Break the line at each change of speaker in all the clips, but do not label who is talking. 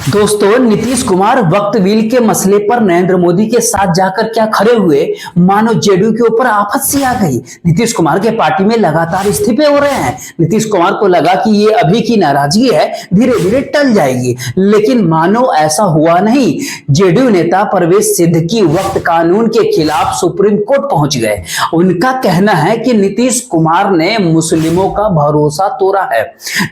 दोस्तों, नीतीश कुमार वक्त व्हील के मसले पर नरेंद्र मोदी के साथ जाकर क्या खड़े हुए, मानो जेडीयू के ऊपर आफत सी आ गई। नीतीश कुमार के पार्टी में लगातार इस्तीफे हो रहे हैं। नीतीश कुमार को लगा कि ये अभी की नाराजगी है, धीरे धीरे टल जाएगी, लेकिन मानो ऐसा हुआ नहीं। जेडीयू नेता परवेश सिद्दीकी वक्त कानून के खिलाफ सुप्रीम कोर्ट पहुंच गए। उनका कहना है कि नीतीश कुमार ने मुस्लिमों का भरोसा तोड़ा है।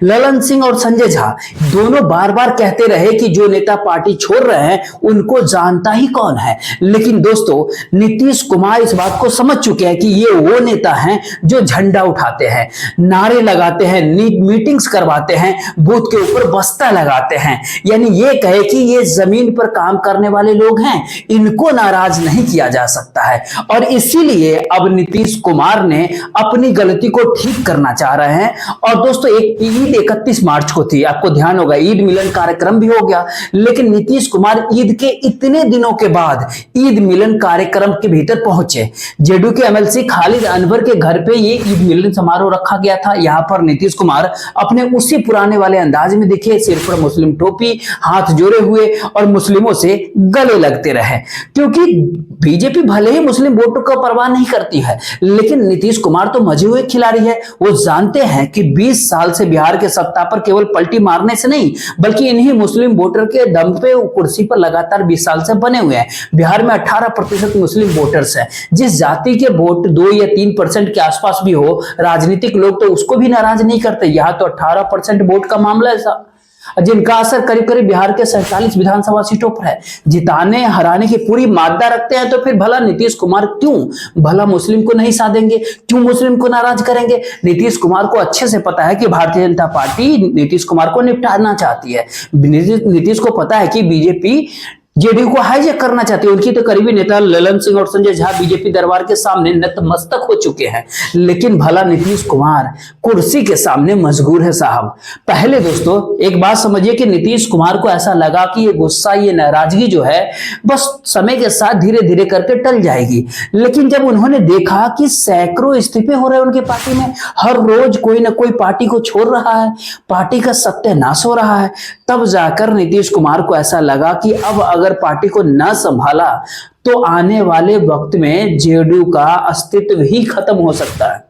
ललन सिंह और संजय झा दोनों बार बार कहते रहे कि जो नेता पार्टी छोड़ रहे हैं उनको जानता ही कौन है, लेकिन दोस्तों नीतीश कुमार इस बात को समझ चुके हैं कि ये वो नेता हैं जो झंडा उठाते हैं, नारे लगाते हैं, मीटिंग्स करवाते हैं, बूथ के ऊपर बस्ता लगाते हैं। यानी ये कहे कि ये जमीन पर काम करने वाले लोग हैं, इनको नाराज नहीं किया जा सकता है। और इसीलिए अब नीतीश कुमार ने अपनी गलती को ठीक करना चाह रहे हैं। और दोस्तों, एक ईद 31 मार्च को थी, आपको ध्यान होगा, ईद मिलन कार्यक्रम भी हो गया, लेकिन नीतीश कुमार ईद के इतने दिनों के बाद ईद मिलन कार्यक्रम के भीतर पहुंचे। जेडीयू के एमएलसी खालिद अनवर के घर पे ये ईद मिलन समारोह रखा गया था। यहां पर नीतीश कुमार अपने उसी पुराने वाले अंदाज में दिखे, सिर पर मुस्लिम टोपी, हाथ जोड़े हुए और मुस्लिमों से गले लगते रहे। क्योंकि बीजेपी भले ही मुस्लिम वोटों का परवाह नहीं करती है, लेकिन नीतीश कुमार तो मजे हुए खिलाड़ी है। वो जानते हैं कि 20 साल से बिहार के सत्ता पर केवल पलटी मारने से नहीं, बल्कि इन्हीं मुस्लिम वोटर के दम पे कुर्सी पर लगातार 20 साल से बने हुए हैं। बिहार में 18% मुस्लिम वोटर्स हैं। जिस जाति के वोट 2 या 3% के आसपास भी हो, राजनीतिक लोग तो उसको भी नाराज नहीं करते। यहाँ तो 18% वोट का मामला है, जिनका असर करीब करीब बिहार के 47 विधानसभा सीटों पर है। जिताने हराने की पूरी मादा रखते हैं, तो फिर भला नीतीश कुमार क्यों भला मुस्लिम को नहीं साधेंगे, क्यों मुस्लिम को नाराज करेंगे। नीतीश कुमार को अच्छे से पता है कि भारतीय जनता पार्टी नीतीश कुमार को निपटाना चाहती है। नीतीश को पता है कि बीजेपी जेडीयू को हाईजैक करना चाहती है। उनकी तो करीबी नेता ललन सिंह और संजय झा बीजेपी दरबार के सामने नतमस्तक हो चुके हैं, लेकिन भला नीतीश कुमार कुर्सी के सामने मजबूर है साहब। पहले दोस्तों एक बात समझिए कि नीतीश कुमार को ऐसा लगा कि ये गुस्सा, ये नाराजगी जो है बस समय के साथ धीरे धीरे करके टल जाएगी, लेकिन जब उन्होंने देखा कि सैकड़ों इस्तीफे हो रहे हैं उनके पार्टी में, हर रोज कोई ना कोई पार्टी को छोड़ रहा है, पार्टी का सत्यानाश हो रहा है, तब जाकर नीतीश कुमार को ऐसा लगा कि अब अगर पार्टी को न संभाला तो आने वाले वक्त में जेडीयू का अस्तित्व ही खत्म हो सकता है।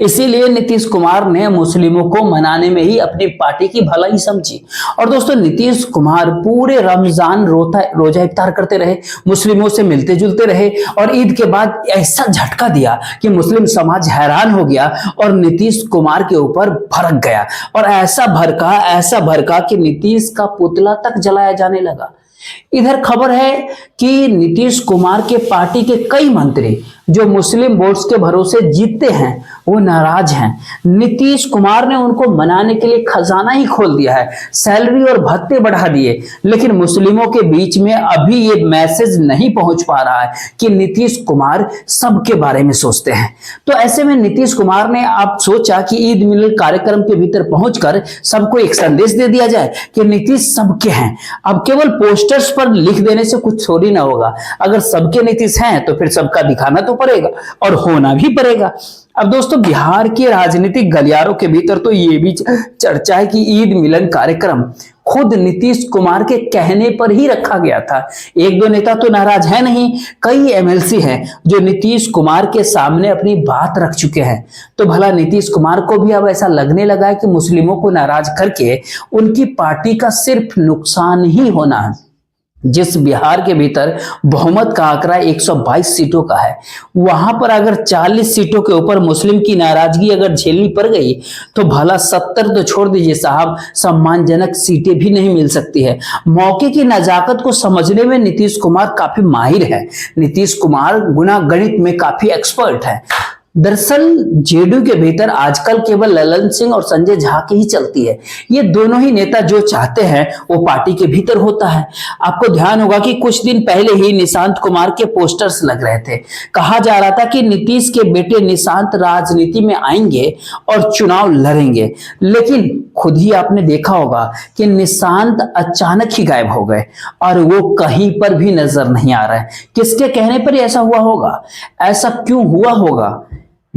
इसीलिए नीतीश कुमार ने मुस्लिमों को मनाने में ही अपनी पार्टी की भलाई समझी। और दोस्तों, नीतीश कुमार पूरे रमजान रोजा इफ्तार करते रहे, मुस्लिमों से मिलते जुलते रहे, और ईद के बाद ऐसा झटका दिया कि मुस्लिम समाज हैरान हो गया और नीतीश कुमार के ऊपर भड़क गया। और ऐसा भड़का कि नीतीश का पुतला तक जलाया जाने लगा। इधर खबर है कि नीतीश कुमार के पार्टी के कई मंत्री जो मुस्लिम वोट्स के भरोसे जीतते हैं वो नाराज हैं। नीतीश कुमार ने उनको मनाने के लिए खजाना ही खोल दिया है, सैलरी और भत्ते बढ़ा दिए, लेकिन मुस्लिमों के बीच में अभी ये मैसेज नहीं पहुंच पा रहा है कि नीतीश कुमार सबके बारे में सोचते हैं। तो ऐसे में नीतीश कुमार ने अब सोचा कि ईद मिलन कार्यक्रम के भीतर पहुंचकर सबको एक संदेश दे दिया जाए कि नीतीश सबके हैं। अब केवल पोस्टर्स पर लिख देने से कुछ थोड़ी ना होगा। अगर सबके नीतीश हैं तो फिर सबका दिखाना तो पड़ेगा और होना भी पड़ेगा। अब दोस्तों, बिहार के राजनीतिक गलियारों के भीतर तो ये भी चर्चा है कि ईद मिलन कार्यक्रम खुद नीतीश कुमार के कहने पर ही रखा गया था। एक दो नेता तो नाराज है नहीं, कई एमएलसी हैं जो नीतीश कुमार के सामने अपनी बात रख चुके हैं। तो भला नीतीश कुमार को भी अब ऐसा लगने लगा है कि मुस्लिमों को नाराज करके उनकी पार्टी का सिर्फ नुकसान ही होना है। जिस बिहार के भीतर बहुमत का आंकड़ा 122 सीटों का है, वहां पर अगर 40 सीटों के ऊपर मुस्लिम की नाराजगी अगर झेलनी पड़ गई तो भला 70 तो छोड़ दीजिए साहब, सम्मानजनक सीटें भी नहीं मिल सकती है। मौके की नजाकत को समझने में नीतीश कुमार काफी माहिर है। नीतीश कुमार गुना गणित में काफी एक्सपर्ट है। दरअसल जेडीयू के भीतर आजकल केवल ललन सिंह और संजय झा की ही चलती है। ये दोनों ही नेता जो चाहते हैं वो पार्टी के भीतर होता है। आपको ध्यान होगा कि कुछ दिन पहले ही निशांत कुमार के पोस्टर्स लग रहे थे। कहा जा रहा था कि नीतीश के बेटे निशांत राजनीति में आएंगे और चुनाव लड़ेंगे, लेकिन खुद ही आपने देखा होगा कि निशांत अचानक ही गायब हो गए और वो कहीं पर भी नजर नहीं आ रहा है। किसके कहने पर ऐसा हुआ होगा? ऐसा क्यों हुआ होगा?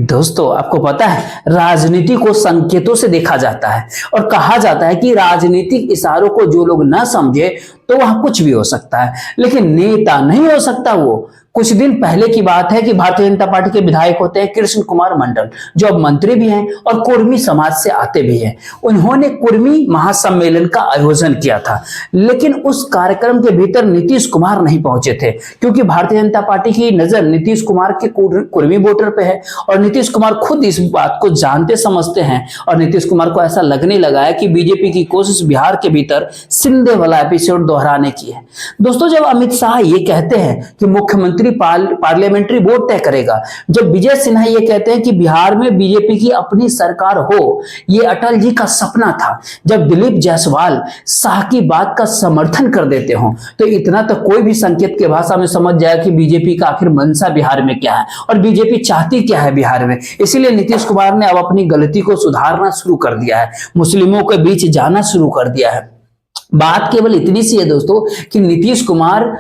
दोस्तों आपको पता है, राजनीति को संकेतों से देखा जाता है और कहा जाता है कि राजनीतिक इशारों को जो लोग ना समझे तो वह कुछ भी हो सकता है, लेकिन नेता नहीं हो सकता वो। कुछ दिन पहले की बात है कि भारतीय जनता पार्टी के विधायक होते हैं कृष्ण कुमार मंडल, जो अब मंत्री भी हैं और कुर्मी समाज से आते भी हैं। उन्होंने कुर्मी महासम्मेलन का आयोजन किया था, लेकिन उस कार्यक्रम के भीतर नीतीश कुमार नहीं पहुंचे थे, क्योंकि भारतीय जनता पार्टी की नजर नीतीश कुमार के कुर्मी वोटर पे है और नीतीश कुमार खुद इस बात को जानते समझते हैं। और नीतीश कुमार को ऐसा लगने लगा है कि बीजेपी की कोशिश बिहार के भीतर सिंधे वाला एपिसोड दोहराने की है। दोस्तों, जब अमित शाह ये कहते हैं कि मुख्यमंत्री पार्लियामेंट्री वोट तय करेगा, जब विजय सिन्हा ये कहते हैं कि बिहार में बीजेपी की अपनी सरकार हो, ये अटल जी का सपना था, जब दिलीप जायसवाल शाह की बात का समर्थन कर देते हो, तो इतना तो कोई भी संकेत के भाषा में समझ जाए कि बीजेपी का आखिर मंशा बिहार में क्या है और बीजेपी चाहती क्या है बिहार में। इसीलिए नीतीश कुमार ने अब अपनी गलती को सुधारना शुरू कर दिया है, मुस्लिमों के बीच जाना शुरू कर दिया है। बात केवल इतनी सी है दोस्तों कि नीतीश कुमार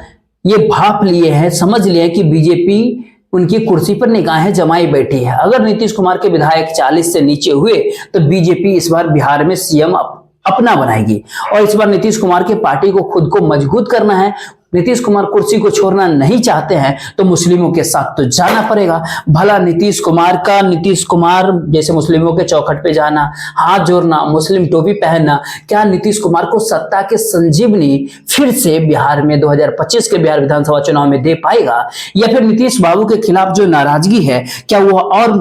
ये भाप लिए हैं, समझ लिए हैं कि बीजेपी उनकी कुर्सी पर निगाहें जमाई बैठी है। अगर नीतीश कुमार के विधायक 40 से नीचे हुए तो बीजेपी इस बार बिहार में सीएम अपना बनाएगी और इस बार नीतीश कुमार की पार्टी को खुद को मजबूत करना है। नीतीश कुमार कुर्सी को छोड़ना नहीं चाहते हैं तो मुस्लिमों के साथ तो जाना पड़ेगा। भला नीतीश कुमार जैसे मुस्लिमों के चौखट पे जाना, हाथ जोड़ना, मुस्लिम टोपी पहनना, क्या नीतीश कुमार को सत्ता के संजीवनी फिर से बिहार में 2025 के बिहार विधानसभा चुनाव में दे पाएगा, या फिर नीतीश बाबू के खिलाफ जो नाराजगी है क्या वो और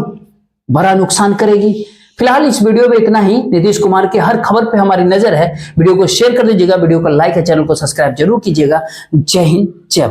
बड़ा नुकसान करेगी? फिलहाल इस वीडियो में इतना ही। नीतीश कुमार के हर खबर पे हमारी नजर है। वीडियो को शेयर कर दीजिएगा, वीडियो को लाइक और चैनल को सब्सक्राइब जरूर कीजिएगा। जय हिंद, जय भारत।